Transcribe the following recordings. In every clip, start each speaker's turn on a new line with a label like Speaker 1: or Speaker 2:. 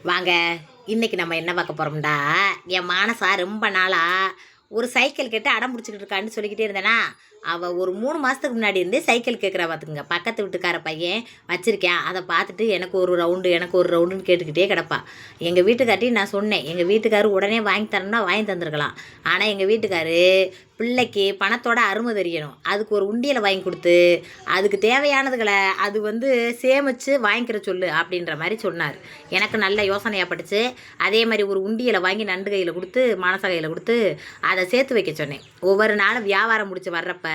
Speaker 1: வாங்க. இன்னைக்கு நம்ம என்ன பார்க்க போகிறோம்டா, என் மானசா ரொம்ப நாளாக ஒரு சைக்கிள் கேட்டு அடம் பிடிச்சிக்கிட்டு இருக்கான்னு சொல்லிக்கிட்டே இருந்தேனா, அவள் ஒரு 3 மாதத்துக்கு முன்னாடி இருந்தே சைக்கிள் கேட்குறா பார்த்துக்குங்க. பக்கத்து வீட்டுக்கார பையன் வச்சுருக்கேன், அதை பார்த்துட்டு எனக்கு ஒரு ரவுண்டுன்னு கேட்டுக்கிட்டே கிடப்பா. எங்கள் வீட்டுக்கார்ட்டையும் நான் சொன்னேன், எங்கள் வீட்டுக்காரு உடனே வாங்கி தரணும்னா வாங்கி தந்துருக்கலாம். ஆனால் எங்கள் வீட்டுக்காரு பிள்ளைக்கு பணத்தோட அருமை தெரியணும், அதுக்கு ஒரு உண்டியலை வாங்கி கொடுத்து அதுக்கு தேவையானதுகளை அது சேமித்து வாங்கிக்கிற சொல்லு அப்படின்ற மாதிரி சொன்னார். எனக்கு நல்ல யோசனையாக பட்டுச்சு. அதே மாதிரி ஒரு உண்டியலை வாங்கி நண்டு கையில் கொடுத்து மனச கையில் கொடுத்து அதை சேர்த்து வைக்க சொன்னேன். ஒவ்வொரு நாளும் வியாபாரம் முடிச்சு வர்றப்ப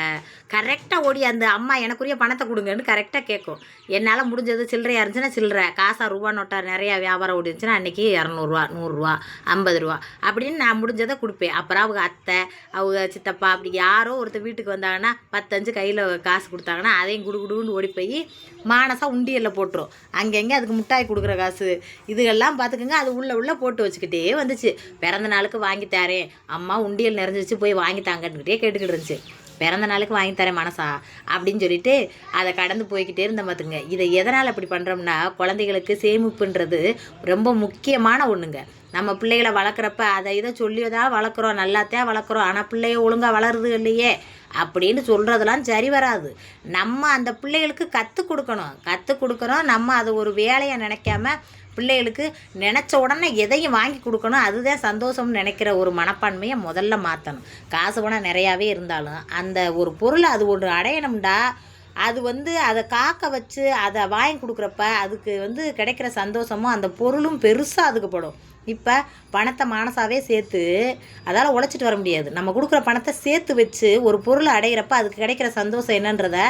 Speaker 1: கரெக்டாக ஓடி அந்த அம்மா எனக்குரிய பணத்தை கொடுங்கன்னு கரெக்டாக கேட்கும். என்னால் முடிஞ்சது சில்லறையாக இருந்துச்சுன்னா சில்லறை காசாக ரூபா நோட்டாக நிறையா வியாபாரம் ஓடி இருந்துச்சுன்னா அன்றைக்கி 200 100 50 அப்படின்னு நான் முடிஞ்சதை கொடுப்பேன். அப்புறம் அவங்க அத்தை அவங்க சித்தப்பா அப்படி யாரோ ஒருத்தர் வீட்டுக்கு வந்தாங்கன்னா 10 கையில் காசு கொடுத்தாங்கன்னா அதையும் குடுகுடுன்னு ஓடி போய் மானசாக உண்டியலில் போட்டுரும். அங்கங்கே அதுக்கு மிட்டாய் கொடுக்குற காசு இதுகெல்லாம் பார்த்துக்குங்க. அது உள்ளே போட்டு வச்சுக்கிட்டே வந்துச்சு. பிறந்த நாளுக்கு வாங்கி தரேன் அம்மா, உண்டியல் நிறைஞ்சிச்சு போய் வாங்கி தாங்கன்னுக்கிட்டே கேட்டுக்கிட்டு இருந்துச்சு. பிறந்த நாளுக்கு வாங்கி தரேன் மனசா அப்படின்னு சொல்லிட்டு அதை கடந்து போய்கிட்டே இருந்த பார்த்துங்க. இதை எதனால் அப்படி பண்ணுறோம்னா, குழந்தைகளுக்கு சேமிப்புன்றது ரொம்ப முக்கியமான ஒன்றுங்க. நம்ம பிள்ளைகளை வளர்க்குறப்ப அதை இதை சொல்லியதான் வளர்க்குறோம், நல்லாத்தான் வளர்க்குறோம், ஆனால் பிள்ளைய ஒழுங்காக வளருது இல்லையே அப்படின்னு சொல்கிறதெல்லாம் சரி வராது. நம்ம அந்த பிள்ளைகளுக்கு கற்றுக் கொடுக்குறோம். நம்ம அதை ஒரு வேலையை நினைக்காம பிள்ளைகளுக்கு நினச்ச உடனே எதையும் வாங்கி கொடுக்கணும், அதுதான் சந்தோஷம்னு நினைக்கிற ஒரு மனப்பான்மையை முதல்ல மாற்றணும். காசு பணம் நிறையாவே இருந்தாலும் அந்த ஒரு பொருளை அது ஒன்று அடையணும்டா, அது அதை காக்க வச்சு அதை வாங்கி கொடுக்குறப்ப அதுக்கு கிடைக்கிற சந்தோஷமும் அந்த பொருளும் பெருசாக அதுக்கு படும். இப்போ பணத்தை மானசாவே சேர்த்து அதால் உழைச்சிட்டு வர முடியாது. நம்ம கொடுக்குற பணத்தை சேர்த்து வச்சு ஒரு பொருளை அடைகிறப்ப அதுக்கு கிடைக்கிற சந்தோஷம் என்னன்றதை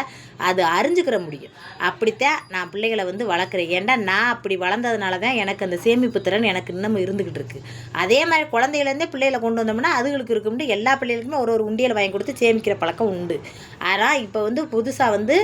Speaker 1: அது அறிஞ்சிக்கிற முடியும். அப்படித்தான் நான் பிள்ளைகளை வளர்க்குறேன். ஏன்டா நான் அப்படி வளர்ந்ததுனால தான் எனக்கு அந்த சேமிப்பு திறன் எனக்கு இன்னமும் இருந்துக்கிட்டு இருக்குது. அதே மாதிரி குழந்தைகளேருந்தே பிள்ளைகளை கொண்டு வந்தோம்னா அதுகளுக்கு இருக்கும்னு எல்லா பிள்ளைகளுக்குமே ஒரு உண்டியலை வாங்கி கொடுத்து சேமிக்கிற பழக்கம் உண்டு. ஆனால் இப்போ புதுசாக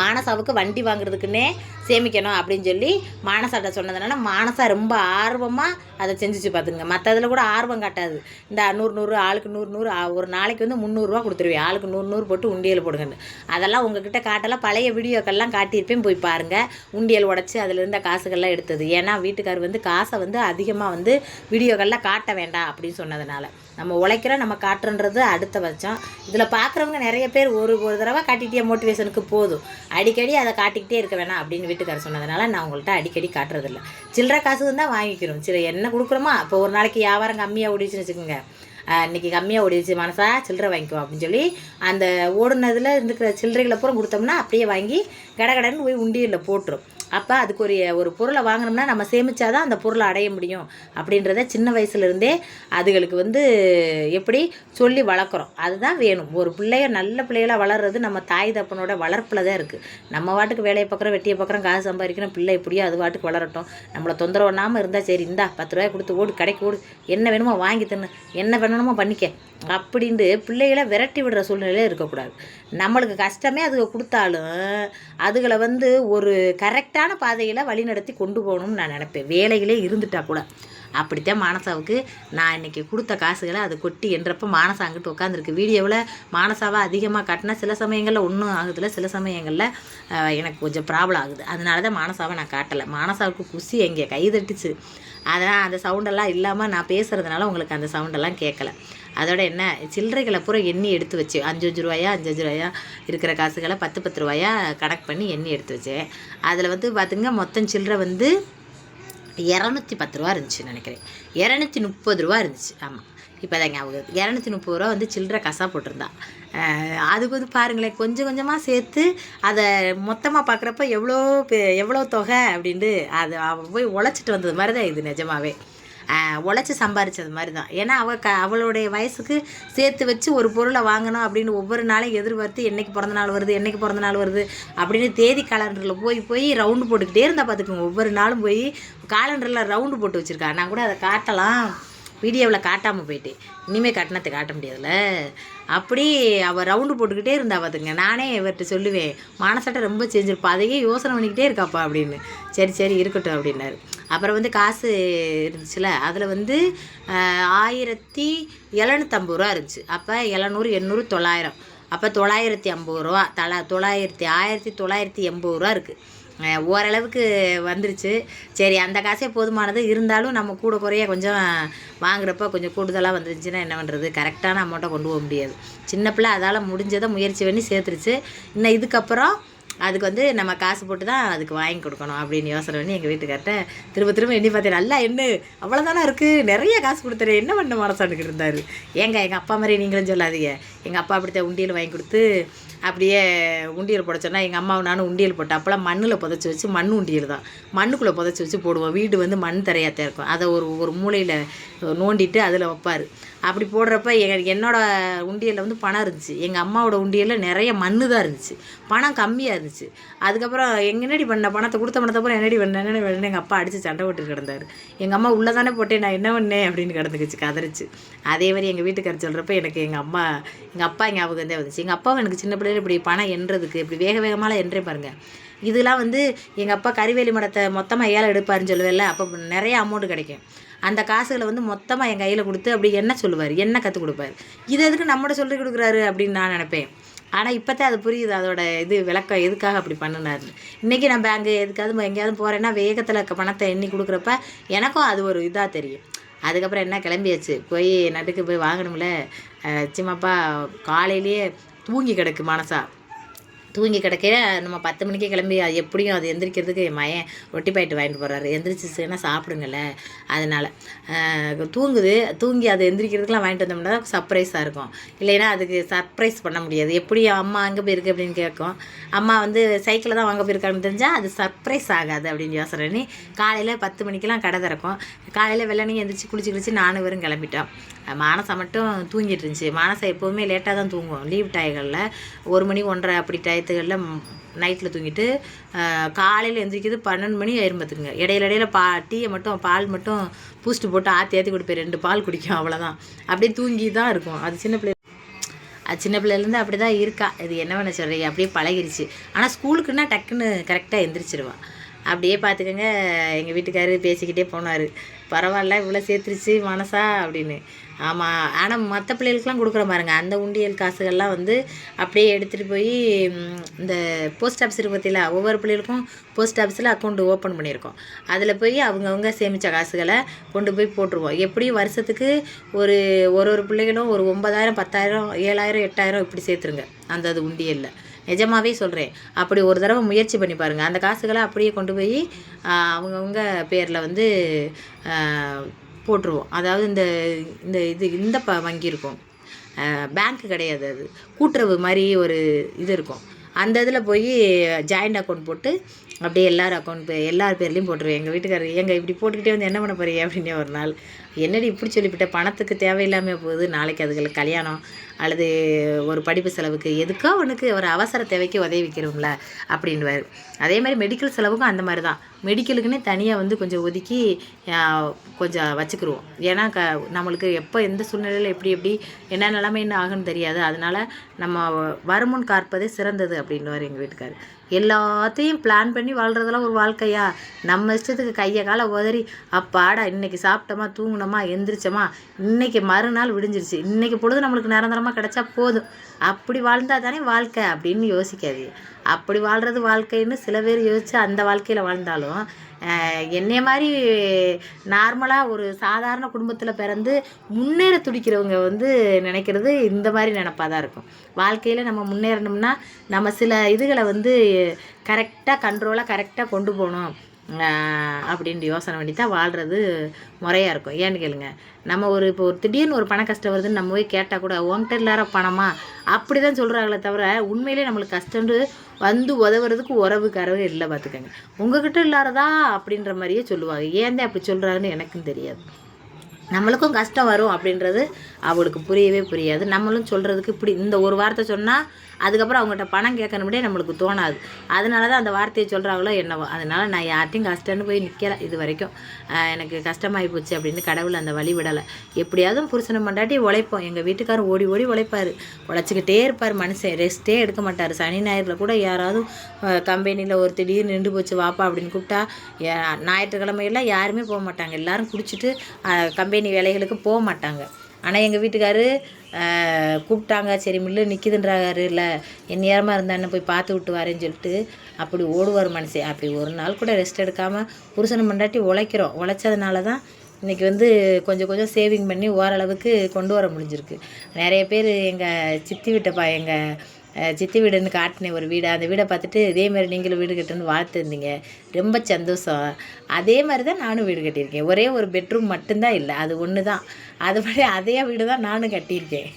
Speaker 1: மானசாவுக்கு வண்டி வாங்குறதுக்குன்னே சேமிக்கணும் அப்படின்னு சொல்லி மானசாட்ட சொன்னதுனால மானசா ரொம்ப ஆர்வமாக அதை செஞ்சுச்சு பார்த்துங்க. மற்றதில் கூட ஆர்வம் காட்டாது. இந்த 100 ஆளுக்கு 100 ஒரு நாளைக்கு 300 கொடுத்துருவேன், ஆளுக்கு 100 போட்டு உண்டியல் போடுங்கன்னு. அதெல்லாம் உங்ககிட்ட காட்டலாம், பழைய வீடியோக்கள்லாம் காட்டியிருப்பேன், போய் பாருங்கள். உண்டியல் உடச்சி அதில் இருந்த காசுகள்லாம் எடுத்தது. ஏன்னா வீட்டுக்கார் காசை அதிகமாக வீடியோக்கள்லாம் காட்ட வேண்டாம் அப்படின்னு சொன்னதுனால. நம்ம உழைக்கிறோம், நம்ம காட்டுறன்றது அடுத்த பட்சம். இதில் பார்க்குறவங்க நிறைய பேர் ஒரு தடவை காட்டிகிட்டே மோட்டிவேஷனுக்கு போதும், அடிக்கடி அதை காட்டிக்கிட்டே இருக்க வேணாம் அப்படின்னு வீட்டுக்காரர் சொன்னதுனால நான் உங்கள்கிட்ட அடிக்கடி காட்டுறதில்ல. சில்லறை காசு தான் வாங்கிக்கிறோம். சில என்ன கொடுக்குறோமா, இப்போ ஒரு நாளைக்கு வியாபாரம் கம்மியாக ஓடிச்சுன்னு வச்சுக்கோங்க, இன்றைக்கி கம்மியாக ஓடிடுச்சு மனசா சில்லறை வாங்கிக்கோ அப்படின்னு சொல்லி அந்த ஓடுனதில் இருக்கிற சில்லறைகளை பூரா கொடுத்தோம்னா அப்படியே வாங்கி கடகடன்னு போய் உண்டியலில் போட்டுரும். அப்போ அதுக்கு ஒரு பொருளை வாங்கினோம்னா நம்ம சேமித்தாதான் அந்த பொருளை அடைய முடியும் அப்படின்றத சின்ன வயசுலேருந்தே அதுகளுக்கு எப்படி சொல்லி வளர்க்குறோம். அதுதான் வேணும். ஒரு நல்ல பிள்ளைகளாக வளர்கிறது நம்ம தாய் தப்பனோட வளர்ப்பில் தான் இருக்குது. நம்ம வாட்டுக்கு வேலையை பார்க்குறோம், வெட்டியை பார்க்குறோம், காசு சம்பாதிக்கிறோம், பிள்ளை எப்படியோ அது வாட்டுக்கு வளரட்டும், நம்மளை தொந்தரவு பண்ணாமல் இருந்தால் சரி. இந்தா 10 ரூபாய் கொடுத்து ஓடு, கடைக்கு ஓடு, என்ன வேணுமோ வாங்கி தன்னு, என்ன பண்ணணுமோ பண்ணிக்க அப்படின்ட்டு பிள்ளைகளை விரட்டி விடுற சூழ்நிலையில் இருக்கக்கூடாது. நம்மளுக்கு கஷ்டமே அதுக்கு கொடுத்தாலும் அதுகளை ஒரு கரெக்டான பாதையில் வழிநடத்தி கொண்டு போகணும்னு நான் நினைப்பேன். வேலைகளே இருந்துட்டா கூட. அப்படித்தான் மானசாவுக்கு நான் இன்றைக்கி கொடுத்த காசுகளை அது கொட்டி என்றப்போ மானசா அங்கிட்டு உட்காந்துருக்கு. வீடியோவில் மானசாவை அதிகமாக காட்டினா சில சமயங்களில் ஒன்றும் ஆகுதில்ல, சில சமயங்களில் எனக்கு கொஞ்சம் ப்ராப்ளம் ஆகுது. அதனால தான் மானசாவை நான் காட்டலை. மானசாவுக்கு குசி எங்கே கை தட்டுச்சு, அதனால் அந்த சவுண்டெல்லாம் இல்லாமல் நான் பேசுகிறதுனால உங்களுக்கு அந்த சவுண்டெல்லாம் கேட்கல. அதோட என்ன, சில்லறைகளை பூரா எண்ணி எடுத்து வச்சு 5 ரூபாயா இருக்கிற காசுகளை 10 ரூபாயா கணக்கு பண்ணி எண்ணி எடுத்து வச்சேன். அதில் பார்த்துங்க மொத்தம் சில்லறை 210 ரூபா இருந்துச்சு நினைக்கிறேன். 230 ரூபா இருந்துச்சு. ஆமாம், இப்போ தாங்க அவங்க 230 ரூபா சில்லறை காசாக போட்டிருந்தா. அது பாருங்களேன், கொஞ்சம் கொஞ்சமாக சேர்த்து அதை மொத்தமாக பார்க்குறப்ப எவ்வளோ தொகை அப்படின்ட்டு அது அவள் போய் உழைச்சிட்டு வந்தது மாதிரி தான் இது. நிஜமாவே உழைச்சி சம்பாரித்தது மாதிரி தான். ஏன்னா அவளுடைய வயசுக்கு சேர்த்து வச்சு ஒரு பொருளை வாங்கணும் அப்படின்னு ஒவ்வொரு நாளையும் எதிர்பார்த்து என்றைக்கு பிறந்த நாள் வருது அப்படின்னு தேதி காலண்டரில் போய் ரவுண்டு போட்டுக்கிட்டே இருந்தால் பார்த்துக்கோங்க. ஒவ்வொரு நாளும் போய் காலண்டரில் ரவுண்டு போட்டு வச்சுருக்கா. நான் கூட அதை காட்டலாம், வீடியோவில் காட்டாமல் போயிட்டேன். இனிமேல் கட்டணத்தை காட்ட முடியாதுல்ல. அப்படி அவள் ரவுண்டு போட்டுக்கிட்டே இருந்தா பார்த்துங்க. நானே இவர்கிட்ட சொல்லுவேன், மானசாட்டை ரொம்ப செஞ்சிருப்பா, அதையே யோசனை பண்ணிக்கிட்டே இருக்காப்பா அப்படின்னு. சரி இருக்கட்டும் அப்படின்னாரு. அப்புறம் காசு இருந்துச்சுல, அதில் 1750 ரூபா இருந்துச்சு. அப்போ 700 800 900, அப்போ 950 ரூபா 1980 ரூபா இருக்குது. ஓரளவுக்கு வந்துருச்சு. சரி அந்த காசே போதுமானது. இருந்தாலும் நம்ம கூட குறைய கொஞ்சம் வாங்குறப்ப கொஞ்சம் கூடுதலாக வந்துருந்துச்சுன்னா என்ன பண்ணுறது? கரெக்டான அமௌண்ட்டை கொண்டு போக முடியாது. சின்ன பிள்ளை அதால் முடிஞ்சதை முயற்சி பண்ணி சேர்த்துருச்சு. இன்னும் இதுக்கப்புறம் அதுக்கு வந்து நம்ம காசு போட்டு தான் அதுக்கு வாங்கி கொடுக்கணும் அப்படின்னு யோசனை பண்ணி எங்கள் வீட்டுக்கார்ட்ட திரும்ப எண்ணி பார்த்தேன். நல்லா என்ன அவ்வளோதானே இருக்குது, நிறைய காசு கொடுத்துறேன், என்ன பண்ண மனசாண்டுக்கிட்டு இருந்தார். எங்கள் அப்பா மாதிரி நீங்களும் சொல்லாதீங்க. எங்கள் அப்பா அப்படித்தான் உண்டியல் வாங்கி கொடுத்து அப்படியே உண்டியல் போட சொன்னால் எங்கள் அம்மாவை நானும் உண்டியல் போட்டேன். அப்போல்லாம் மண்ணில் புதைச்சி வச்சு, மண் உண்டியல் தான், மண்ணுக்குள்ளே புதைச்சி வச்சு போடுவோம். வீடு வந்து மண் தரையாத்தான் இருக்கும். அதை ஒரு மூலையில் நோண்டிட்டு அதில் வைப்பார். அப்படி போடுறப்ப என்னோடய உண்டியலில் வந்து பணம் இருந்துச்சு. எங்கள் அம்மாவோட உண்டியலில் நிறைய மண் தான் இருந்துச்சு, பணம் கம்மியாக இருந்துச்சு. அதுக்கப்புறம் என்னடி பண்ண, பணத்தை கொடுத்த பணத்தப்புறம் என்னடி பண்ணேன்னு எங்கள் அப்பா அடித்து சண்டை போட்டு கிடந்தார். எங்கள் அம்மா உள்ளே தானே போட்டேன், நான் என்ன பண்ணேன் அப்படின்னு கிடந்துக்குச்சு, கதறிச்சு. அதே மாதிரி எங்கள் வீட்டுக்காரர் சொல்கிறப்ப எனக்கு எங்கள் அப்பா ஞாபகம் தான் வந்துச்சு. எங்கள் அப்பாவும் எனக்கு சின்ன பிள்ளைகள் இப்படி பணம் எண்ணுறதுக்கு இப்படி வேகமாக எண்றே பாருங்கள். இதெல்லாம் வந்து எங்கள் அப்பா கறிவேலி மடத்தை மொத்தமாக ஏழை எடுப்பாருன்னு சொல்லுவேன்ல, அப்போ நிறைய அமௌண்ட்டு கிடைக்கும். அந்த காசுகளை வந்து மொத்தமாக என் கையில் கொடுத்து அப்படி என்ன சொல்லுவார், என்ன கற்றுக் கொடுப்பார். இது எதுக்கு நம்மகிட்ட சொல்லி கொடுக்குறாரு அப்படின்னு நான் நினைப்பேன். ஆனால் இப்போ தான் அது புரியுது, அதோட இது விளக்கம் எதுக்காக அப்படி பண்ணினார். இன்றைக்கி நான் பேங்கு எதுக்காவது எங்கேயாவது போகிறேன்னா வேகத்தில் பணத்தை எண்ணி கொடுக்குறப்ப எனக்கும் அது ஒரு இதாக தெரியும். அதுக்கப்புறம் என்ன கிளம்பியாச்சு, போய் நட்டுக்கு போய் வாங்கணும்ல. சின்னப்பா காலையிலேயே தூங்கி கிடக்கு மனசா. தூங்கி கிடக்கையில நம்ம 10 மணிக்கே கிளம்பி அது எப்படியும் அது எந்திரிக்கிறதுக்கு என் மயன் ரொட்டி பாயிட்டு வாங்கிட்டு போகிறாரு. எந்திரிச்சிச்சுன்னா சாப்பிடுங்கள்ல, அதனால் தூங்கி அது எந்திரிக்கிறதுக்குலாம் வாங்கிட்டு வந்தோம்னா சர்ப்ரைஸாக இருக்கும். இல்லைன்னா அதுக்கு சர்ப்ரைஸ் பண்ண முடியாது. எப்படி அம்மா அங்கே போயிருக்கு அப்படின்னு கேட்கும். அம்மா வந்து சைக்கிளில் தான் வாங்க போயிருக்காங்கன்னு தெரிஞ்சால் அது சர்ப்ரைஸ் ஆகாது அப்படின்னு யோசனை பண்ணி காலையில் 10 மணிக்கெலாம் கடை திறக்கும். காலையில் வெள்ளனையும் எந்திரிச்சு குளிச்சு நானும் வெறும் கிளம்பிட்டோம். மானசா மட்டும் தூங்கிட்டு இருந்துச்சு. மானசா எப்போவுமே லேட்டாக தான் தூங்குவோம். லீவ் டயங்களில் 1 மணி 1:30 அப்படி டயத்துகளில் நைட்டில் தூங்கிட்டு காலையில் எழுந்திரிக்கிறது 12 மணி ஆயிரும் பார்த்துக்குங்க. இடையில டீயை மட்டும் பால் மட்டும் பூஸ்ட்டு போட்டு ஏற்றி கொடுப்பேன். 2 பால் குடிக்கும், அவ்வளோதான். அப்படியே தூங்கி தான் இருக்கும். அது சின்ன பிள்ளைலேருந்து அப்படி தான் இருக்கா. இது என்ன பண்ண சொல்கிறீங்க, அப்படியே பழகிருச்சு. ஆனால் ஸ்கூலுக்குன்னா டக்குன்னு கரெக்டாக எந்திரிச்சிருவான். அப்படியே பார்த்துக்கோங்க. எங்கள் வீட்டுக்காரர் பேசிக்கிட்டே போனார், பரவாயில்ல இவ்வளோ சேர்த்துருச்சு மனசா அப்படின்னு. ஆமாம், ஆனால் மற்ற பிள்ளைகளுக்கெலாம் கொடுக்குற பாருங்க, அந்த உண்டியல் காசுகள்லாம் வந்து அப்படியே எடுத்துகிட்டு போய் இந்த போஸ்ட் ஆஃபீஸ் இருக்கு பார்த்தீங்களா, ஒவ்வொரு பிள்ளைகளுக்கும் போஸ்ட் ஆஃபீஸில் அக்கௌண்ட் ஓப்பன் பண்ணியிருக்கோம். அதில் போய் அவங்கவுங்க சேமித்த காசுகளை கொண்டு போய் போட்டுருவோம். எப்படியும் வருஷத்துக்கு ஒரு பிள்ளைகளும் ஒரு 9,000 10,000 7,000 8,000 இப்படி சேர்த்துருங்க அந்த உண்டியலில். நிஜமாகவே சொல்கிறேன். அப்படி ஒரு தடவை முயற்சி பண்ணி பாருங்கள். அந்த காசுகளை அப்படியே கொண்டு போய் அவங்கவுங்க பேரில் வந்து போட்டுருவோம். அதாவது இந்த வங்கி இருக்கும், பேங்க்கு கிடையாது, அது கூட்டுறவு மாதிரி ஒரு இது இருக்கும். அந்த இதில் போய் ஜாயிண்ட் அக்கௌண்ட் போட்டு அப்படியே எல்லார் பேர்லேயும் போட்டுருவேன். எங்கள் வீட்டுக்காரர் இப்படி போட்டுக்கிட்டே வந்து என்ன பண்ண போகிறீங்க அப்படின்னே ஒரு நாள், என்னடி இப்படி சொல்லிவிட்ட, பணத்துக்கு தேவையில்லாமல் போகுது, நாளைக்கு அதுகளுக்கு கல்யாணம் அல்லது ஒரு படிப்பு செலவுக்கு எதுக்கோ ஒன்றுக்கு ஒரு அவசர தேவைக்கு உதவி வைக்கிறோம்ல அப்படின்வார். அதே மாதிரி மெடிக்கல் செலவுக்கும் அந்த மாதிரி தான். மெடிக்கலுக்குன்னே தனியாக வந்து கொஞ்சம் ஒதுக்கி கொஞ்சம் வச்சுக்கிடுவோம். ஏன்னா நம்மளுக்கு எப்போ எந்த சூழ்நிலையில் எப்படி என்ன நிலைமை என்ன ஆகுன்னு தெரியாது. அதனால் நம்ம வருமுன் காப்பதே சிறந்தது அப்படின்வார் எங்கள் வீட்டுக்காரர். எல்லாத்தையும் பிளான் பண்ணி வாழ்கிறதெல்லாம் ஒரு வாழ்க்கையா? நம்ம இஷ்டத்துக்கு கையை காலை உதறி அப்பாடா இன்றைக்கி சாப்பிட்டோமா தூங்கினோமா எந்திரிச்சோமா, இன்றைக்கி மறுநாள் விடிஞ்சிருச்சு, இன்றைக்கி பொழுது நம்மளுக்கு நிரந்தரமாக கிடச்சா போதும், அப்படி வாழ்ந்தால் தானே வாழ்க்கை அப்படின்னு யோசிக்காது. அப்படி வாழ்கிறது வாழ்க்கைன்னு சில பேர் யோசித்து அந்த வாழ்க்கையில் வாழ்ந்தாலும், என்னைய மாதிரி நார்மலாக ஒரு சாதாரண குடும்பத்தில் பிறந்து முன்னேற துடிக்கிறவங்க வந்து நினைக்கிறது இந்த மாதிரி நினப்பாக தான் இருக்கும். வாழ்க்கையில் நம்ம முன்னேறணும்னா நம்ம சில இதுகளை வந்து கரெக்டாக கண்ட்ரோலாக கரெக்டாக கொண்டு போகணும் அப்படின்ட்டு யோசனை பண்ணி தான் வாழ்கிறது முறையாக இருக்கும். ஏன்னு கேளுங்க, நம்ம இப்போ ஒரு திடீர்னு ஒரு பண கஷ்டம் வருதுன்னு நம்ம போய் கேட்டால் கூட உங்கள்கிட்ட இல்லாத பணமா அப்படி தான் சொல்கிறாங்களே தவிர உண்மையிலே நம்மளுக்கு கஷ்டம்னு வந்து உதவுறதுக்கு உறவுக்காரவே இல்லை பார்த்துக்கங்க. உங்ககிட்ட இல்லாததா அப்படின்ற மாதிரியே சொல்லுவாங்க. ஏன் தான் அப்படி சொல்கிறாங்கன்னு எனக்கும் தெரியாது. நம்மளுக்கும் கஷ்டம் வரும் அப்படின்றது அவளுக்கு புரியவே புரியாது. நம்மளும் சொல்கிறதுக்கு இப்படி இந்த ஒரு வார்த்தை சொன்னால் அதுக்கப்புறம் அவங்ககிட்ட பணம் கேட்கணும்னே நம்மளுக்கு தோணாது. அதனால தான் அந்த வார்த்தையை சொல்கிறாங்களோ என்னவோ. அதனால் நான் யார்ட்டையும் கஷ்டம்னு போய் நிற்கலை இது வரைக்கும். எனக்கு கஷ்டமாகி போச்சு அப்படின்னு கடவுள் அந்த வழி விடலை. எப்படியாவது புருஷனை மண்டாட்டி உழைப்போம். எங்கள் வீட்டுக்காரர் ஓடி ஓடி உழைப்பார், உழைச்சிக்கிட்டே இருப்பார். மனுஷன் ரெஸ்ட்டே எடுக்க மாட்டார். சனி ஞாயிறில் கூட யாராவது கம்பெனியில் ஒரு திடீர்னு நின்று போச்சு வாப்பா அப்படின்னு கூப்பிட்டா ஞாயிற்றுக்கிழமையெல்லாம் யாருமே போக மாட்டாங்க. எல்லோரும் குடிச்சிட்டு கம்பெனி வேலைகளுக்கு போக மாட்டாங்க. ஆனால் எங்கள் வீட்டுக்காரு கூப்பிட்டாங்க, சரி மில்லு நிற்கிதுன்றாரு, இல்லை என் நேரமாக இருந்தான்னு போய் பார்த்து விட்டு வரேன்னு சொல்லிட்டு அப்படி ஓடுவார் மனுஷன். அப்படி ஒரு நாள் கூட ரெஸ்ட் எடுக்காமல் புருஷனை மண்டாட்டி உழைக்கிறோம். உழைச்சதுனால தான் இன்றைக்கி வந்து கொஞ்சம் கொஞ்சம் சேவிங் பண்ணி ஓரளவுக்கு கொண்டு வர முடிஞ்சிருக்கு. நிறைய பேர் எங்கள் சித்தி வீட்டை சித்தி வீடுன்னு காட்டினேன் ஒரு வீடை. அந்த வீடை பார்த்துட்டு இதேமாதிரி நீங்களும் வீடு கட்டுன்னு வாழ்த்துருந்தீங்க. ரொம்ப சந்தோஷம். அதே மாதிரி தான் நானும் வீடு கட்டியிருக்கேன். ஒரே ஒரு பெட்ரூம் மட்டும்தான் இல்லை, அது ஒன்று தான். அதுபடி அதே வீடு தான் நானும் கட்டியிருக்கேன்.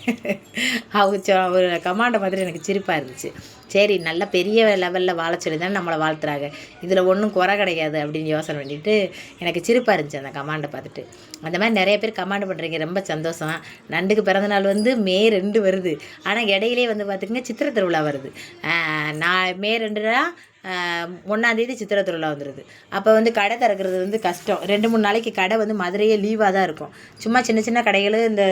Speaker 1: அவங்க ஒரு கமாண்டை மாதிரி எனக்கு சிரிப்பாக இருந்துச்சு. சரி, நல்ல பெரிய லெவலில் வாழ சொல்லி தானே நம்மளை வாழ்த்துறாங்க, இதில் ஒன்றும் குறை கிடையாது அப்படின்னு யோசனை பண்ணிவிட்டு எனக்கு சிரிப்பாக இருந்துச்சு அந்த கமாண்டை பார்த்துட்டு. அந்த மாதிரி நிறைய பேர் கமாண்ட் பண்ணுறீங்க, ரொம்ப சந்தோஷம். நண்டுக்கு பிறந்தநாள் வந்து மே 2 வருது, ஆனால் இடையிலே வந்து பார்த்திங்கன்னா சித்திரை திருவிழா வருது. நான் மே 2 1ஆந்தேதி சித்திரை திருவிழா வந்துடுது. அப்போ வந்து கடை திறக்கிறது வந்து கஷ்டம். 2-3 நாளைக்கு கடை வந்து மதுரையே லீவாக தான் இருக்கும். சும்மா சின்ன சின்ன கடைகள், இந்த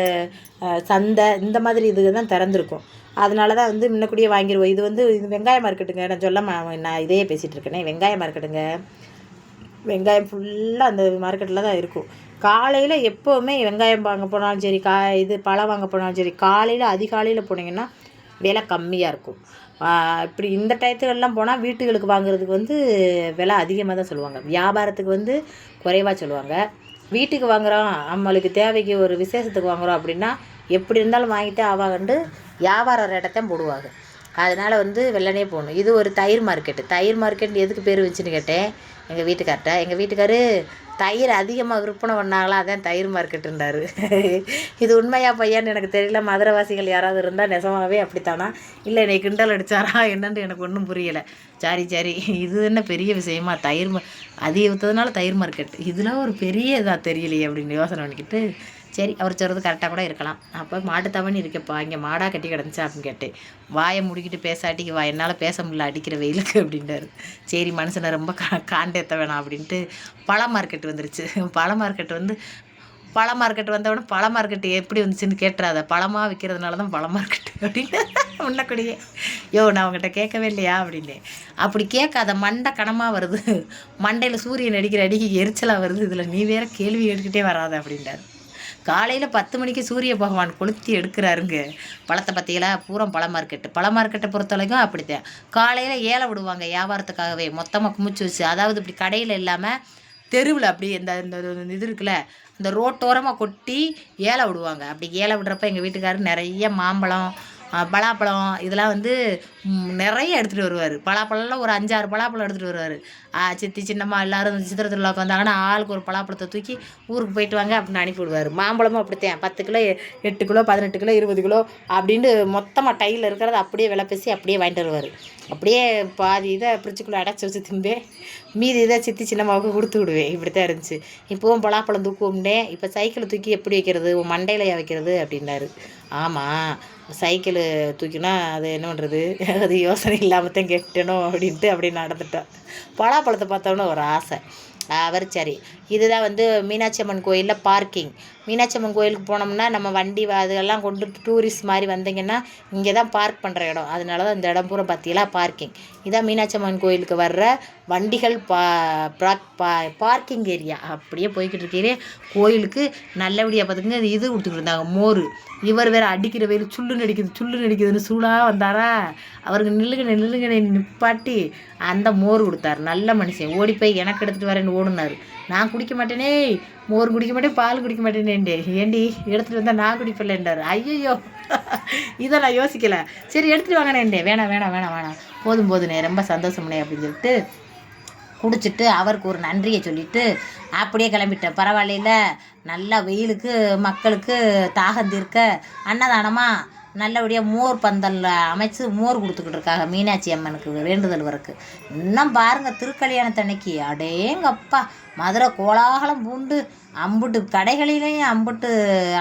Speaker 1: சந்தை, இந்த மாதிரி இது தான் திறந்துருக்கும். அதனால தான் வந்து முன்னக்கூடியே வாங்கிடுவோம். இது வெங்காய மார்க்கெட்டுங்க. நான் இதையே பேசிகிட்டு இருக்கேனே, வெங்காய மார்க்கெட்டுங்க. வெங்காயம் ஃபுல்லாக அந்த மார்க்கெட்டில் தான் இருக்கும். காலையில் எப்போவுமே வெங்காயம் வாங்க போனாலும் சரி, பழம் வாங்க போனாலும் சரி, காலையில் அதிகாலையில் போனீங்கன்னா விலை கம்மியாக இருக்கும். இப்படி இந்த டயத்துலலாம் போனால் வீட்டுகளுக்கு வாங்குறதுக்கு வந்து விலை அதிகமாக தான் சொல்லுவாங்க. வியாபாரத்துக்கு வந்து குறைவாக சொல்லுவாங்க. வீட்டுக்கு வாங்குகிறோம், நம்மளுக்கு தேவைக்கு ஒரு விசேஷத்துக்கு வாங்குகிறோம் அப்படின்னா எப்படி இருந்தாலும் வாங்கிட்டு ஆவாங்கண்டு வியாபார ரேட்டைத்தான் போடுவாங்க. அதனால் வந்து வெள்ளனே போகணும். இது ஒரு தயிர் மார்க்கெட் எதுக்கு பேர் வச்சுன்னு கேட்டேன் எங்கள் வீட்டுக்கார்ட்ட. எங்கள் வீட்டுக்காரு தயிர் அதிகமாக விற்பனை பண்ணாங்களா, அதான் தயிர் மார்க்கெட்டுன்றாரு. இது உண்மையா பையன்னு எனக்கு தெரியல. மதுரைவாசிகள் யாராவது இருந்தால் நெசமாகவே அப்படித்தானா, இல்லை என்னை கிண்டல் அடித்தாரா என்னன்னு எனக்கு ஒன்றும் புரியலை. சரி, இது என்ன பெரிய விஷயமா, அதிக விற்றதுனால தயிர் மார்க்கெட், இதெல்லாம் ஒரு பெரிய இதாக தெரியலையே அப்படின்னு யோசனை பண்ணிக்கிட்டு, சரி அவர் சொல்கிறது கரெக்டாக கூட இருக்கலாம். அப்போ மாட்டுத்தவணி இருக்கேப்பா, இங்கே மாடாக கட்டி கிடந்துச்சா அப்படின்னு கேட்டேன். வாயை முடிக்கிட்டு பேசாட்டிக்கு என்னால் பேச முடியல அடிக்கிற வெயிலுக்கு அப்படின்றாரு. சரி, மனுஷனை ரொம்ப காண்டேற்ற வேணாம் அப்படின்ட்டு பழ மார்க்கெட் வந்துருச்சு. பழ மார்க்கெட் வந்தவொடனே பழ மார்க்கெட்டு எப்படி வந்துச்சுன்னு கேட்டுறாத, பழமாக விற்கிறதுனால தான் பழ மார்க்கெட்டு அப்படின்னு முன்னக்கூடியே. நான் அவங்ககிட்ட கேட்கவே இல்லையா அப்படின்னு. அப்படி கேட்காத, மண்டை கனமாக வருது, மண்டையில் சூரியன் அடிக்கிற அடிக்கு எரிச்சலாக வருது, இதில் நீ வேறு கேள்வி எடுத்துக்கிட்டே வராத அப்படின்றார். காலையில் 10 மணிக்கு சூரிய பகவான் கொளுத்தி எடுக்கிறாருங்க. பழத்தை பற்றியெல்லாம் பூரா பழ மார்க்கெட்டை பொறுத்த வரைக்கும் அப்படித்தான். காலையில் ஏலை விடுவாங்க வியாபாரத்துக்காகவே, மொத்தமாக குமிச்சு வச்சு. அதாவது இப்படி கடையில் இல்லாமல் தெருவில் அப்படி இந்த இது இருக்குல்ல, இந்த ரோட்டோரமாக கொட்டி ஏலை விடுவாங்க. அப்படி ஏலை விடுறப்ப எங்கள் வீட்டுக்காரர் நிறைய மாம்பழம், பலாப்பழம் இதெல்லாம் வந்து நிறைய எடுத்துகிட்டு வருவார். பலாப்பழம்லாம் ஒரு 5-6 பலாப்பழம் எடுத்துகிட்டு வருவார். சித்தி சின்னம்மா எல்லோரும் சித்திரை திருவிழாவுக்கு வந்தாங்கன்னா ஆளுக்கு ஒரு பலாப்பழத்தை தூக்கி ஊருக்கு போயிட்டு வாங்க அப்படின்னு அனுப்பிவிடுவார். மாம்பழமும் அப்படித்தான், 10 கிலோ 8 கிலோ 18 கிலோ 20 கிலோ அப்படின்ட்டு மொத்தமாக டையில் இருக்கிறத அப்படியே விலை பேசி அப்படியே வாங்கிட்டு வருவார். அப்படியே பாதி இதை ஃப்ரிட்ஜுக்குள்ளே அடைச்சி வச்சு திம்பேன், மீதி இதை சித்தி சின்னம்மாவுக்கு கொடுத்து விடுவேன். இப்படி தான் இருந்துச்சு. இப்போவும் பலாப்பழம் தூக்குவோம்னே, இப்போ சைக்கிளை தூக்கி எப்படி வைக்கிறது, மண்டையிலையா வைக்கிறது அப்படின்னாரு. ஆமாம், சைக்கிளு தூக்கினா அது என்ன பண்ணுறது, அது யோசனை இல்லாமல் தான் கேட்டணும் அப்படின்ட்டு அப்படி நடந்துட்டோம். பலாப்பழத்தை பார்த்தோன்னே ஒரு ஆசை. அவர் சரி, இதுதான் வந்து மீனாட்சி அம்மன் கோயிலில் பார்க்கிங். மீனாட்சி அம்மன் கோயிலுக்கு போனோம்னா நம்ம வண்டி அதெல்லாம் கொண்டு டூரிஸ்ட் மாதிரி வந்தீங்கன்னா இங்கே தான் பார்க் பண்ணுற இடம். அதனால தான் இந்த இடம் பூரா பார்த்தீங்களா பார்க்கிங். இதான் மீனாட்சி அம்மன் கோயிலுக்கு வர்ற வண்டிகள் பார்க்கிங் ஏரியா. அப்படியே போய்கிட்டு இருக்கீங்களே கோயிலுக்கு நல்லபடியாக பார்த்துங்க. இது கொடுத்துக்கிட்டு இருந்தாங்க மோர். இவர் வேறு அடிக்கிற வெயில் சுள்ளு நடிக்குதுன்னு சூடாக வந்தாரா, அவருக்கு நில்லுங்க நிப்பாட்டி அந்த மோர் கொடுத்தாரு. நல்ல மனுஷன். ஓடி போய் எனக்கு எடுத்துகிட்டு வரேன்னு ஓடுனார். நான் குடிக்க மாட்டேனே, மோர் குடிக்க மாட்டேன், பால் குடிக்க மாட்டேனேண்டே. ஏண்டி எடுத்துகிட்டு வந்தால் நான் குடிப்பில்லைன்றார். ஐயோ, இதை நான் யோசிக்கலை. சரி எடுத்துகிட்டு வாங்கினேன்டே. வேணாம் போதும்னே, ரொம்ப சந்தோஷம்னே அப்படின்னு சொல்லிட்டு குடிச்சிட்டு அவருக்கு ஒரு நன்றியை சொல்லிவிட்டு அப்படியே கிளம்பிட்டேன். பரவாயில்ல, நல்லா வெயிலுக்கு மக்களுக்கு தாகம் தீர்க்க அன்னதானமாக நல்லபடியாக மோர் பந்தலில் அமைச்சு மோர் கொடுத்துக்கிட்டு இருக்காங்க மீனாட்சி அம்மனுக்கு வேண்டுதல் வரக்கு. இன்னும் பாருங்கள், திருக்கல்யாணத்தன்னைக்கு அடேங்கப்பா மதுரை கோலாகலம் பூண்டு அம்புட்டு கடைகளிலேயும் அம்புட்டு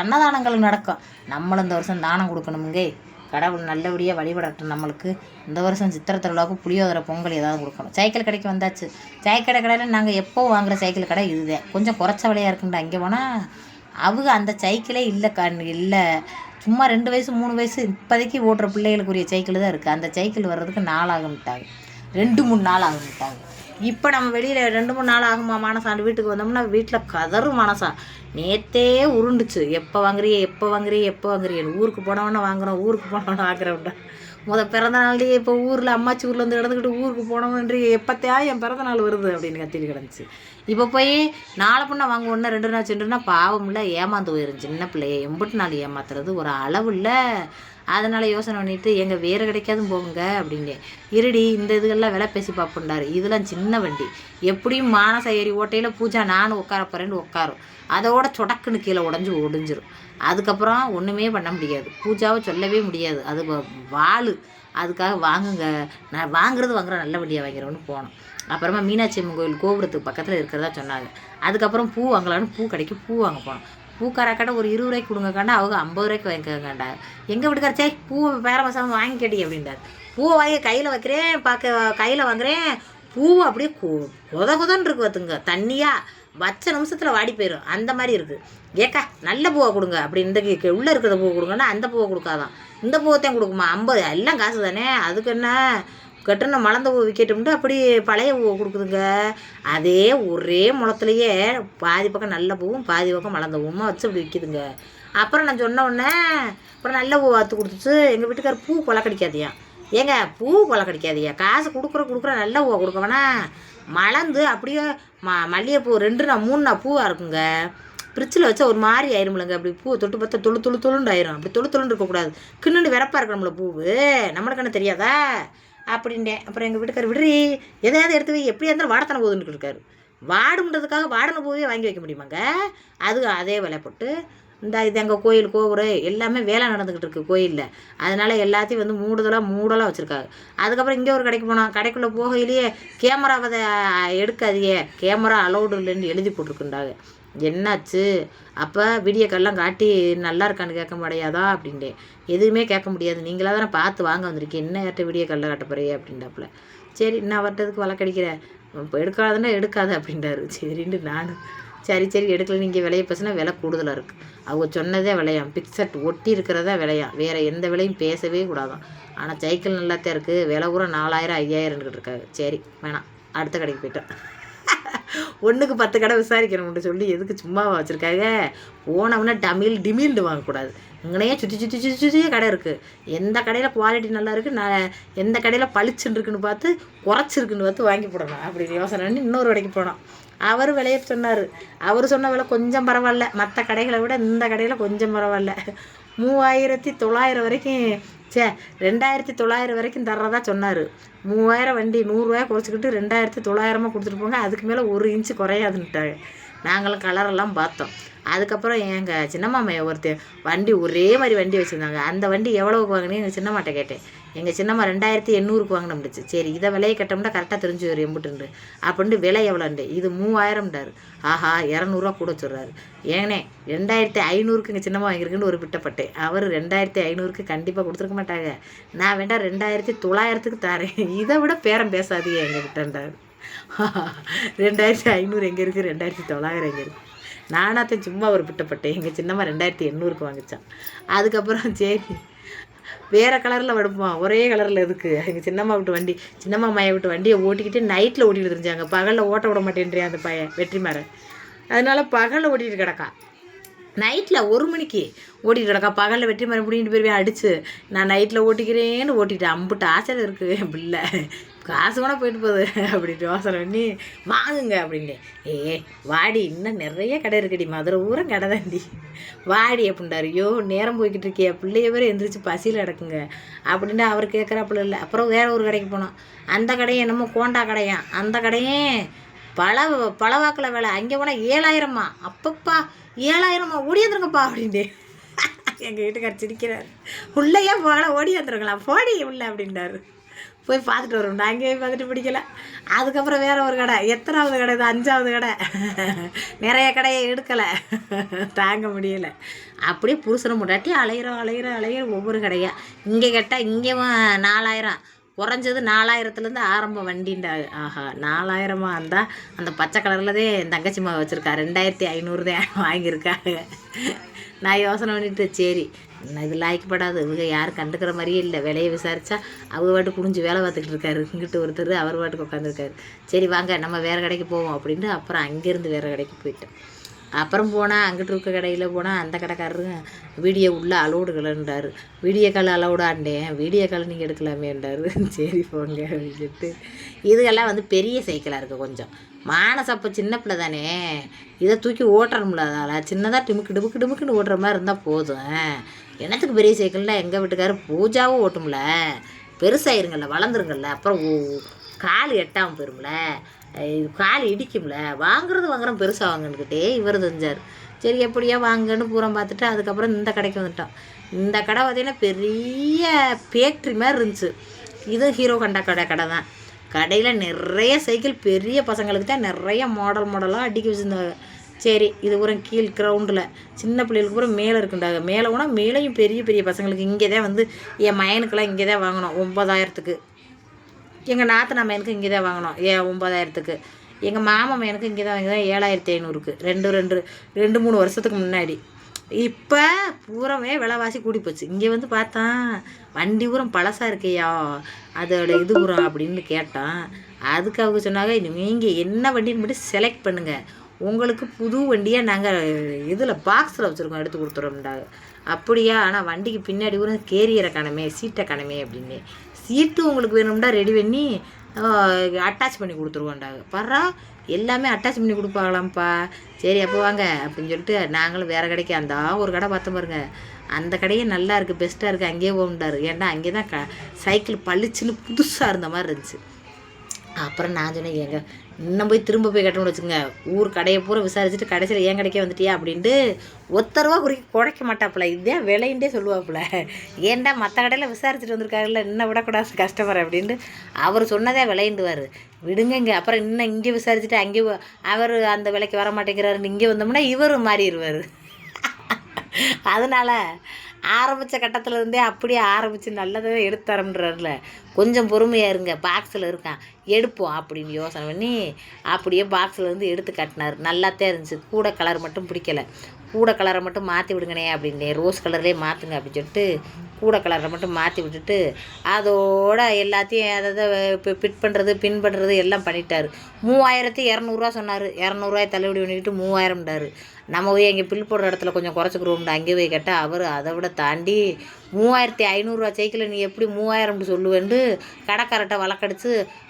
Speaker 1: அன்னதானங்கள் நடக்கும். நம்மளும் இந்த வருஷம் தானம் கொடுக்கணுமுங்கே. கடவுள் நல்லபடியாக வழிபடட்டும். நம்மளுக்கு இந்த வருஷம் சித்திரை திருவிழாவுக்கு புளியோதரை பொங்கல் ஏதாவது கொடுக்கணும். சைக்கிள் கடைக்கு வந்தாச்சு. சைக்கிள் கடையில் நாங்கள் எப்போ வாங்குகிற சைக்கிள் கடை இதுதான். கொஞ்சம் குறைச்ச விலையாக இருக்குண்டா. அங்கே போனால் அவங்க அந்த சைக்கிளே இல்லை, சும்மா 2 வயசு 3 வயசு இப்போதைக்கு ஓட்டுற பிள்ளைகளுக்குரிய சைக்கிள் தான் இருக்குது. அந்த சைக்கிள் வர்றதுக்கு 4 ஆகும்ட்டாங்க, 2-3 நாள் ஆகும்ட்டாங்க. இப்போ நம்ம வெளியில் 2-3 நாள் ஆகுமா மானசாண்டு வீட்டுக்கு வந்தோம்னா வீட்டில் கதறும் மனசா. நேற்றே உருண்டுச்சு, எப்போ வாங்குறியே எப்போ வாங்குறியே எப்போ வாங்குறியேன்னு. ஊருக்கு போனவொன்னே வாங்குகிறோம், ஊருக்கு போனவொன்னே வாங்குறோம்டா. பிறந்த நாள்லேயே இப்போ ஊரில் அம்மாச்சி ஊரில் வந்து கிடந்துக்கிட்டு ஊருக்கு போனோம்ன்றி எப்போத்தையா என் பிறந்த நாள் வருது அப்படின்னு கத்திட்டு கிடந்துச்சு. இப்போ போய் நாளை பொண்ணை வாங்க ஒன்று 2 நாள் சென்றுனா பாவம் இல்லை, ஏமாந்து போயிடும் சின்ன பிள்ளைய. எம்பிட்டு நாள் ஏமாத்துறது ஒரு அளவு இல்லை. அதனால் யோசனை பண்ணிவிட்டு எங்கள் வேறு கிடைக்காதும் போகுங்க அப்படின்னு. இருடி இந்த இதுகள்லாம் விலை பேசி பார்ப்போண்டாரு. இதெல்லாம் சின்ன வண்டி, எப்படியும் மானச ஏறி ஓட்டையில் பூஜா நானும் உட்கார போகிறேன்னு உட்காரும். அதோட சொடக்குன்னு கீழே ஒடிஞ்சிரும். அதுக்கப்புறம் ஒன்றுமே பண்ண முடியாது, பூஜாவை சொல்லவே முடியாது. அது வாள். அதுக்காக வாங்குங்க, நான் வாங்குறேன் நல்ல வண்டியாக வாங்கிறோன்னு போனோம். அப்புறமா மீனாட்சி அம்மன் கோயில் கோபுரத்துக்கு பக்கத்தில் இருக்கிறதா சொன்னாங்க. அதுக்கப்புறம் பூ வாங்கலான்னு பூ கடைக்கு பூ வாங்க போனோம். பூக்காராக்காட்ட ஒரு 20 ரூபாய்க்கு கொடுங்கக்காண்டா, அவங்க 50 ரூபாய்க்கு வாங்கிக்கோங்கண்டா. எங்கே வீட்டுக்கார சே பூவை பேரமசாமல் வாங்கி கேட்டி அப்படின்றார். பூவை வாங்கி கையில் வைக்கிறேன், கையில் வாங்குறேன். பூவை அப்படியே கொதன்னு இருக்கு பார்த்துங்க, தண்ணியாக வச்ச நிமிஷத்தில் வாடி போயிடும் அந்த மாதிரி இருக்குது. ஏக்கா நல்ல பூவை கொடுங்க அப்படி, இந்த உள்ளே இருக்கிற பூவை கொடுங்கன்னா அந்த பூவை கொடுக்காதான், இந்த பூவைத்தான் கொடுக்குமா, 50 எல்லாம் காசு தானே, அதுக்கு என்ன கட்டுன மலர்ந்த பூ விற்கட்டும்ட்டு அப்படி பழைய பூவை கொடுக்குதுங்க. அதே ஒரே முளத்துலையே பாதி பக்கம் நல்ல பூவும் பாதி பக்கம் மலர்ந்த பூவும் வச்சு அப்படி விற்கிதுங்க. அப்புறம் நான் சொன்ன உடனே அப்புறம் நல்ல பூ வாத்து கொடுத்துச்சு. எங்கள் வீட்டுக்கார் பூ கொலை கிடைக்காதியா, ஏங்க பூ கொலை கிடைக்காதியா, காசு கொடுக்குற நல்ல பூவை கொடுக்க வேணா. மலர்ந்து அப்படியே மல்லிகைப்பூ 2-3 பூவாக இருக்குங்க. ஃப்ரிட்ஜில் வச்சா ஒரு மாதிரி ஆயிருமில்லங்க, அப்படி பூ தொட்டு பார்த்தா தொழுண்டு ஆயிரும். அப்படி தொழுன்னு இருக்கக்கூடாது, கிண்ணுண்டு விறப்பாக இருக்கணும்ல பூவு, நம்மளுக்கு என்ன தெரியாதா அப்படின்ட்டேன். அப்புறம் எங்கள் வீட்டுக்கார் விடுறி எதையாவது எடுத்து போய் எப்படியா இருந்தாலும் வாடத்தனை போகுதுன்னு இருக்காரு. வாடுன்றதுக்காக வாடனை பூவே வாங்கி வைக்க முடியுமாங்க? அதே விலை போட்டு இது எங்கள் கோயில் கோபுரம் எல்லாமே வேலை நடந்துக்கிட்டு இருக்குது கோயிலில். அதனால் எல்லாத்தையும் வந்து மூடலாக வச்சுருக்காங்க. அதுக்கப்புறம் இங்கே ஒரு கடைக்கு போனோம். கடைக்குள்ளே போகையிலேயே கேமராவை எடுக்காதீங்க, கேமரா அலௌடு இல்லைன்னு எழுதி போட்டிருக்குண்டாங்க. என்னாச்சு அப்போ வீடியோக்கெல்லாம் காட்டி நல்லா இருக்கான்னு கேட்க முடியாதா அப்படின்ட்டேன். எதுவுமே கேட்க முடியாது, நீங்களாக தானே பார்த்து வாங்க வந்திருக்கேன், என்ன ஏற்ற வீடியோக்கெல்லாம் காட்ட போகிறீங்க அப்படின்ட்டாப்புல. சரி நான் வட்டதுக்கு வழக்கடிக்கிறேன், இப்போ எடுக்காதுன்னா எடுக்காது அப்படின்றாரு. சரின்ட்டு நானும் சரி எடுக்கல. நீங்கள் விலையை பேசுனா விலை கூடுதலாக இருக்குது, அவங்க சொன்னதே விலையாம், பிக்சட் ஒட்டி இருக்கிறதா விலையாம், வேறு எந்த விலையும் பேசவே கூடாதான். ஆனால் சைக்கிள் நல்லாத்தான் இருக்குது, விலை கூட 4000 5000 இருக்காங்க. சரி வேணாம், அடுத்த கடைக்கு போய்ட்டோம். 1க்கு 10 கடை விசாரிக்கணும்னு சொல்லி எதுக்கு சும்மாவா வச்சுருக்காங்க. போனவொன்னே டிமில்டு வாங்கக்கூடாது, இங்கனையே சுற்றி கடை இருக்குது. எந்த கடையில் குவாலிட்டி நல்லா இருக்குது, எந்த கடையில் பளிச்சுன்னு இருக்குன்னு பார்த்து குறைச்சிருக்குன்னு பார்த்து வாங்கி போடணும் அப்படின்னு யோசனை பண்ணி இன்னொரு கடைக்கு போனோம். அவர் விலையை சொன்னார். அவர் சொன்ன விலை கொஞ்சம் பரவாயில்ல, மற்ற கடைகளை விட இந்த கடையில் கொஞ்சம் பரவாயில்ல. 3900 வரைக்கும் 2900 வரைக்கும் தர்றதா சொன்னார். 3000 வண்டி 100 ரூபாய் குறைச்சிக்கிட்டு 2900 கொடுத்துட்டு போங்க, அதுக்கு மேலே 1 இன்ச்சு குறையாதுன்ட்டாங்க. நாங்களும் கலரெல்லாம் பார்த்தோம். அதுக்கப்புறம் எங்கள் சின்னம்மாமையை ஒருத்தர் வண்டி ஒரே மாதிரி வண்டி வச்சுருந்தாங்க. அந்த வண்டி எவ்வளோக்கு வாங்கினேன் எங்கள் சின்னம்மாட்ட கேட்டேன். எங்கள் சின்னம்மா 2800 வாங்கின முடிச்சு. சரி இதை விலையை கட்டோம்னா கரெக்டாக தெரிஞ்சு வரும் எம்பிட்டுண்டு அப்படின்ட்டு விலை எவ்வளோண்டு, இது 3000டாரு. ஆஹா 200 கூட சொல்கிறாரு. ஏன்னே 2500 எங்கள் சின்னம்மா வாங்கியிருக்குன்னு ஒரு பிட்டப்பட்டேன். அவர் 2500 கண்டிப்பாக கொடுத்துருக்க மாட்டாங்க, நான் வேண்டாம் 2900 தரேன், இதை விட பேரம் பேசாதீங்க எங்கள் கிட்டன்றாரு. 2500 எங்கே இருக்குது, 2900 எங்கே இருக்குது? நானாத்தையும் சும்மா ஒரு பிட்டப்பட்டேன். எங்கள் சின்னம்மா 2800 வாங்கிச்சான். அதுக்கப்புறம் சரி வேறு கலரில் வடுப்போம், ஒரே கலரில் எதுக்கு, எங்கள் சின்னம்மா மையை விட்டு வண்டியை ஓட்டிக்கிட்டு நைட்டில் ஓட்டிகிட்டு தெரிஞ்சாங்க, பகலில் ஓட்ட விட மாட்டேன்றியா அந்த பையன் வெற்றிமாறன். அதனால் பகலில் ஓட்டிகிட்டு கிடக்கா, நைட்டில் 1 மணிக்கு ஓட்டிகிட்டு கிடக்கா. பகலில் வெற்றிமாறன் பிடிக்கிட்டு போய் அடிச்சு நான் நைட்டில் ஓட்டிக்கிறேன்னு ஓட்டிட்டேன். அம்பிட்டு ஆசையில் இருக்குது என் பிள்ளை, காசு கூட போயிட்டு போகுது அப்படின்ட்டு யோசனை பண்ணி வாங்குங்க அப்படின்ட்டு. வாடி இன்னும் நிறைய கடை இருக்குடி, மதுரை ஊரம் கடை தாண்டி, வாடி அப்படின்ட்டார். ஐயோ நேரம் போய்கிட்டு இருக்கியா, பிள்ளைய பேர் எந்திரிச்சு பசியில் கிடக்குங்க அப்படின்ட்டு அவர் கேட்குறாப்புல இல்லை. அப்புறம் வேறு ஒரு கடைக்கு போனோம். அந்த கடையும் என்னமோ கோண்டா கடையாம். அந்த கடையும் பழவாக்கில் வேலை. அங்கே போனால் 7000மா. அப்பப்பா 7000மா, ஓடி வந்துருங்கப்பா அப்படின்ட்டு. எங்கள் வீட்டுக்கார் சிரிக்கிறார். உள்ளேயே போகல, ஓடி வந்துருங்களா, போடி உள்ள அப்படின்ட்டாரு. போய் பார்த்துட்டு வரோம். நாங்கள் போய் பார்த்துட்டு பிடிக்கல. அதுக்கப்புறம் வேறு ஒரு கடை, எத்தனாவது கடை இது, 5வது கடை. நிறைய கடையை எடுக்கலை, தாங்க முடியலை. அப்படியே புருஷனை முட்டாட்டி அலையிறோம் ஒவ்வொரு கடையாக. இங்கே கேட்டால் இங்கேயும் 4000, குறைஞ்சது 4000லேருந்து ஆரம்பம் வண்டின்றாங்க. ஆஹா 4000 இருந்தால் அந்த பச்சை கலர்லதே என் தங்கச்சி மக வச்சுருக்கா, 2500 தான் வாங்கியிருக்காங்க. நான் யோசனை பண்ணிட்டு சரி இது லாய்க்கப்படாது, இவங்க யாரும் கண்டுக்கிற மாதிரியே இல்லை. விலையை விசாரித்தா அவர் பாட்டு குனிஞ்சு வேலை பார்த்துக்கிட்டு இருக்காரு. இங்கிட்டு ஒருத்தர் அவர் பாட்டுக்கு உட்காந்துருக்காரு. சரி வாங்க நம்ம வேறு கடைக்கு போவோம் அப்படின்ட்டு அப்புறம் அங்கேருந்து வேறு கடைக்கு போயிட்டோம். அப்புறம் போனால் அங்கிட்டு இருக்க கடையில் போனால் அந்த கடைக்காரரு வீடியோ உள்ளே அலௌடுகள்ன்றார். வீடியோ கால் அலௌடாண்டேன், வீடியோ கால் நீங்கள் எடுக்கலாமேன்றார். சரி போங்க அப்படின்னு சொல்லிட்டு இதுகெல்லாம் வந்து பெரிய சைக்கிளாக இருக்குது. கொஞ்சம் மானச அப்போ சின்ன பிள்ளை தானே, இதை தூக்கி ஓட்டுறோம்ல, அதால் சின்னதாக டிமுக்குன்னு ஓட்டுற மாதிரி இருந்தால் போதும். என்னத்துக்கு பெரிய சைக்கிள்னா எங்கள் வீட்டுக்காரர் பூஜாவும் ஓட்டும்ல, பெருசாயிருங்கள்ல, வளர்ந்துருங்கள்ல, அப்புறம் கால் எட்டாமல் போயிரும்ல, கால் இடிக்கும்ல, வாங்குறோம் பெருசாக வாங்கன்னுக்கிட்டே இவர் செஞ்சார். சரி எப்படியோ வாங்கன்னு பூரம் பார்த்துட்டு அதுக்கப்புறம் இந்த கடைக்கு வந்துட்டோம். இந்த கடை பார்த்திங்கன்னா பெரிய ஃபேக்ட்ரி மாதிரி இருந்துச்சு. இது ஹீரோ கண்டா கடை தான். கடையில் நிறைய சைக்கிள் பெரிய பசங்களுக்கு தான் நிறைய மாடலாக அடுக்கி வச்சுருந்தாங்க. சரி இது பூரா கீழ் கிரவுண்டில் சின்ன பிள்ளைகளுக்கு பூரா மேலே இருக்குண்டாங்க. மேலே போனால் மேலேயும் பெரிய பெரிய பசங்களுக்கு இங்கே தான் வந்து என் மயனுக்கெல்லாம் இங்கே தான் வாங்கினோம் 9000க்கு. எங்கள் நாத்தனா மயனுக்கு இங்கே தான் வாங்கினோம் 9000க்கு. எங்கள் மாமா மயனுக்கு இங்கே தான் வாங்கினோம் 7500க்கு. 2-3 வருஷத்துக்கு முன்னாடி. இப்போ பூரமே விலைவாசி கூடி போச்சு. இங்கே வந்து பார்த்தா வண்டி பூரம் பழசாக இருக்கையா, அதோட இது பூரம் அப்படின்னு கேட்டான். அதுக்கு அவங்க சொன்னாங்க, நீங்கள் என்ன வண்டின்னு மட்டும் செலக்ட் பண்ணுங்கள், உங்களுக்கு புது வண்டியாக நாங்கள் இதில் பாக்ஸில் வச்சுருக்கோம், எடுத்து கொடுத்துறோம்டாங்க. அப்படியா, ஆனால் வண்டிக்கு பின்னாடி கூட கேரியரை காணமே, சீட்டை காணமே அப்படின்னு. சீட்டு உங்களுக்கு வேணும்டா ரெடி பண்ணி அட்டாச் பண்ணி கொடுத்துருவோண்டாங்க. பர்றா எல்லாமே அட்டாச் பண்ணி கொடுப்பாங்களாம்ப்பா. சரி அப்போ வாங்க அப்படின்னு சொல்லிட்டு நாங்களும் வேறு கடைக்கு அந்த ஒரு கடை பார்த்தோம் பாருங்க, அந்த கடையே நல்லா இருக்குது, பெஸ்ட்டாக இருக்குது, அங்கேயே போகண்டாரு. ஏன்னா அங்கே தான் சைக்கிள் பளிச்சுன்னு புதுசாக இருந்த மாதிரி இருந்துச்சு. அப்புறம் நான் சொன்னேன், எங்க இன்னும் போய் திரும்ப போய் கட்டணும்னு வச்சுங்க, ஊர் கடையை பூரா விசாரிச்சுட்டு கடைசியில் என் கடைக்கே வந்துட்டியா அப்படின்ட்டு ஒத்தரவா குறைக்க மாட்டாப்புல, இதுதான் விலையின்ண்டே சொல்லுவாப்புல. ஏன்டா மற்ற கடையில் விசாரிச்சுட்டு வந்திருக்காருல்ல, இன்னும் விடக்கூடாது கஸ்டமர் அப்படின்ட்டு அவர் சொன்னதே விலைண்டுவார். விடுங்க இங்கே, அப்புறம் இன்னும் இங்கே விசாரிச்சுட்டு அங்கே அவர் அந்த விலைக்கு வர மாட்டேங்கிறாருன்னு இங்கே வந்தோம்னா இவர் மாறிடுவார். அதனால் ஆரம்பித்த கட்டத்தில் அப்படியே ஆரம்பித்து நல்லதாக எடுத்து தரம்ன்றார்ல, கொஞ்சம் பொறுமையாக இருங்க, பாக்ஸில் இருக்கான் எடுப்போம் அப்படின்னு யோசனை பண்ணி அப்படியே பாக்ஸில் இருந்து எடுத்து கட்டினார். நல்லாத்தான் இருந்துச்சு. கூட கலர் மட்டும் பிடிக்கலை, கூட கலரை மட்டும் மாற்றி விடுங்கண்ணே அப்படின்னு, ரோஸ் கலர்லேயே மாற்றுங்க அப்படின்னு சொல்லிட்டு கூட கலரை மட்டும் மாற்றி விட்டுட்டு அதோட எல்லாத்தையும் அதை ஃபிட் பண்ணுறது பின் பண்ணுறது எல்லாம் பண்ணிட்டார். 3200 சொன்னார். 200 தள்ளுபடி பண்ணிக்கிட்டு 3000டாரு. நம்ம போய் அங்கே பில் போடுற இடத்துல கொஞ்சம் குறைச்சிக்கிறோம்டா, அங்கே போய் கேட்டால் அவர் அதை விட தாண்டி 3500 சைக்கிளை நீ எப்படி 3000 சொல்லுவேன்ட்டு கடைக்காரட்ட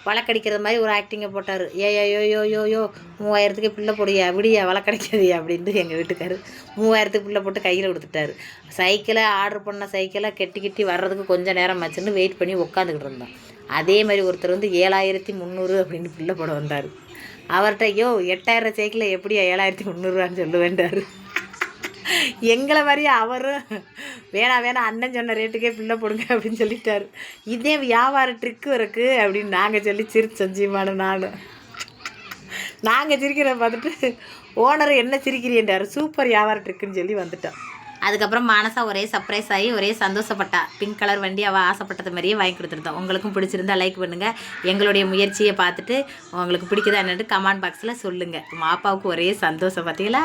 Speaker 1: வழக்கடிக்கிற மாதிரி ஒரு ஆக்டிங்கை போட்டார். யோ 3000க்கு பிள்ளை போடுயா, விடியா வழக்கடிக்காதியா அப்படின்ட்டு எங்கள் வீட்டுக்காரு 3000க்கு பிள்ளை போட்டு கையில் கொடுத்துட்டாரு. சைக்கிளை ஆர்டர் பண்ண சைக்கிளை கெட்டி வர்றதுக்கு கொஞ்சம் நேரம் ஆச்சுன்னு வெயிட் பண்ணி உட்காந்துக்கிட்டு இருந்தோம். அதே மாதிரி ஒருத்தர் வந்து 7300 அப்படின்னு பிள்ளை போட வந்தார். அவர்கிட்ட 8000 சைக்கிளை எப்படியா 7300 சொல்லுவேன்டார். எங்களை மாதிரியே அவரும் வேணாம் அண்ணன் சொன்ன ரேட்டுக்கே பிள்ளை போடுங்க அப்படின்னு சொல்லிட்டாரு. இதே வியாபார ட்ரிக்கு இருக்குது அப்படின்னு நாங்கள் சொல்லி சிரிச்சஞ்சியமான நாங்கள் சிரிக்கிறத பார்த்துட்டு ஓனர் என்ன சிரிக்கிறீன்றார், சூப்பர் வியாபார ட்ரிக்குன்னு சொல்லி வந்துட்டோம். அதுக்கப்புறம் மானசா ஒரே சர்ப்ரைஸ் ஆகி ஒரே சந்தோஷப்பட்டா. பிங்க் கலர் வண்டி அவள் ஆசைப்பட்டது மாதிரியே வாங்கி கொடுத்துருந்தோம். உங்களுக்கும் பிடிச்சிருந்தா லைக் பண்ணுங்கள். எங்களுடைய முயற்சியை பார்த்துட்டு உங்களுக்கு பிடிக்குதா என்னட்டு கமெண்ட் பாக்ஸில் சொல்லுங்கள். பாப்பாவுக்கு ஒரே சந்தோஷம், பார்த்தீங்களா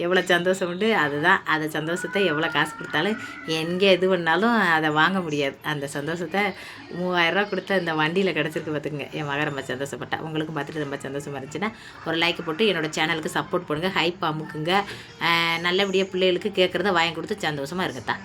Speaker 1: எவ்வளோ சந்தோஷம் உண்டு. அதுதான் அந்த சந்தோஷத்தை எவ்வளோ காசு கொடுத்தாலும் எங்கே எது பண்ணாலும் அதை வாங்க முடியாது. அந்த சந்தோஷத்தை 3000 கொடுத்த இந்த வண்டியில் கிடச்சிருக்கு பார்த்துக்குங்க. என் மகன் ரொம்ப சந்தோஷப்பட்டா. உங்களுக்கும் பார்த்துட்டு ரொம்ப சந்தோஷமாக இருந்துச்சுன்னா ஒரு லைக் போட்டு என்னோடய சேனலுக்கு சப்போர்ட் பண்ணுங்கள், ஹைப் அமுக்குங்க. நல்லபடியாக பிள்ளைகளுக்கு கேட்குறத வாங்கி கொடுத்து சந்தோஷமாக இருக்கத்தான்.